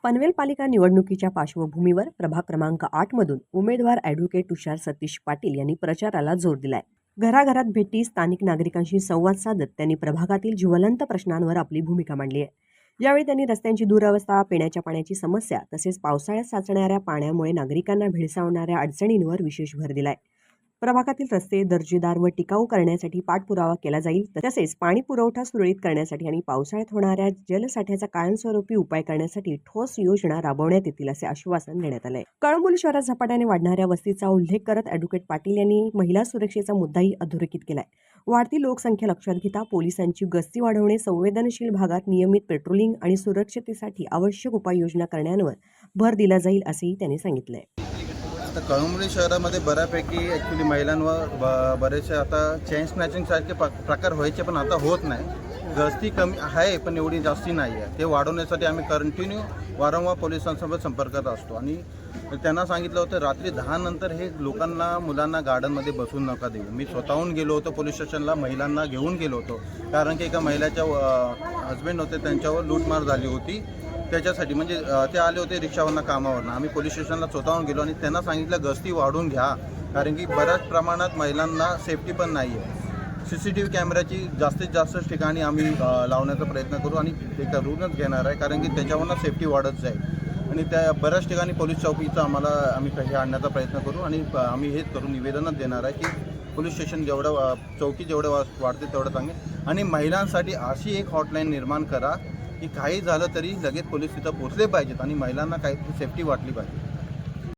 पनवेल पालिका निवडणुकीच्या पार्श्वभूमीवर प्रभाग क्रमांक 8 मधून उमेदवार ॲडव्होकेट तुषार सतीश पाटील यांनी प्रचाराला जोर दिलाय। घराघरात भेटी, स्थानिक नागरिकांशी संवाद साधत त्यांनी प्रभागातील ज्वलंत प्रश्नांवर आपली भूमिका मांडली आहे। यावेळी त्यांनी रस्त्यांची दुरवस्था, पिण्याच्या पाण्याची समस्या तसेच पावसाळ्यात साचणाऱ्या पाण्यामुळे नागरिकांना भेडसावणाऱ्या अडचणींवर विशेष भर दिलाय। प्रभागातील रस्ते दर्जेदार व टिकाऊ करण्यासाठी पाठपुरावा केला जाईल, तसेच पाणी पुरवठा सुरळीत करण्यासाठी आणि पावसाळ्यात होणाऱ्या जलसाठ्याचा कायमस्वरूपी उपाय करण्यासाठी ठोस योजना राबवण्यात येतील असे आश्वासन देण्यात आले। कळंबोली शहरात झपाट्याने वाढणाऱ्या वस्तीचा उल्लेख करत ॲडव्होकेट पाटील यांनी महिला सुरक्षेचा मुद्दाही अधोरेखित केलाय। वाढती लोकसंख्या लक्षात घेता पोलिसांची गस्ती वाढवणे, संवेदनशील भागात नियमित पेट्रोलिंग आणि सुरक्षतेसाठी आवश्यक उपाययोजना करण्यावर भर दिला जाईल असेही त्यांनी सांगितले। आता कळंबोली शहरामध्ये बऱ्यापैकी ॲक्च्युली महिलांवर बरेचसे आता चेन स्नॅचिंगसारखे प्रकार व्हायचे, पण आता होत नाही। गस्ती कमी आहे पण एवढी जास्ती नाही आहे। ते वाढवण्यासाठी आम्ही कंटिन्यू वारंवार पोलिसांसोबत संपर्कात असतो आणि त्यांना सांगितलं होतं रात्री 10 नंतर हे लोकांना, मुलांना गार्डनमध्ये बसून नका देऊ। मी स्वतःहून गेलो होतो पोलीस स्टेशनला, महिलांना घेऊन गेलो होतो, कारण की एका महिलाच्या हस्बंड होते, त्यांच्यावर लूटमार झाली होती। त्याच्यासाठी म्हणजे ते आले होते रिक्षावरनं, कामावरनं। आम्ही पोलीस स्टेशनला स्वतःहून गेलो आणि त्यांना सांगितलं गस्ती वाढवून घ्या, कारण की बऱ्याच प्रमाणात महिलांना सेफ्टी पण नाही आहे। CCTV कॅमेऱ्याची जास्तीत जास्त ठिकाणी आम्ही लावण्याचा प्रयत्न करू आणि ते करूनच घेणार आहे, कारण की त्याच्यावरनं सेफ्टी वाढत जाईल। आणि त्या बऱ्याच ठिकाणी पोलीस चौकीचं आम्ही काही आणण्याचा प्रयत्न करू आणि आम्ही हेच करू, निवेदनच देणार आहे की पोलीस स्टेशन जेवढं चौकी जेवढं वाढते तेवढं चांगले। आणि महिलांसाठी अशी एक हॉटलाईन निर्माण करा की काही झालं तरी लगेच पोलीस तिथं पोहोचले पाहिजेत आणि महिलांना काही सेफ्टी वाटली पाहिजे।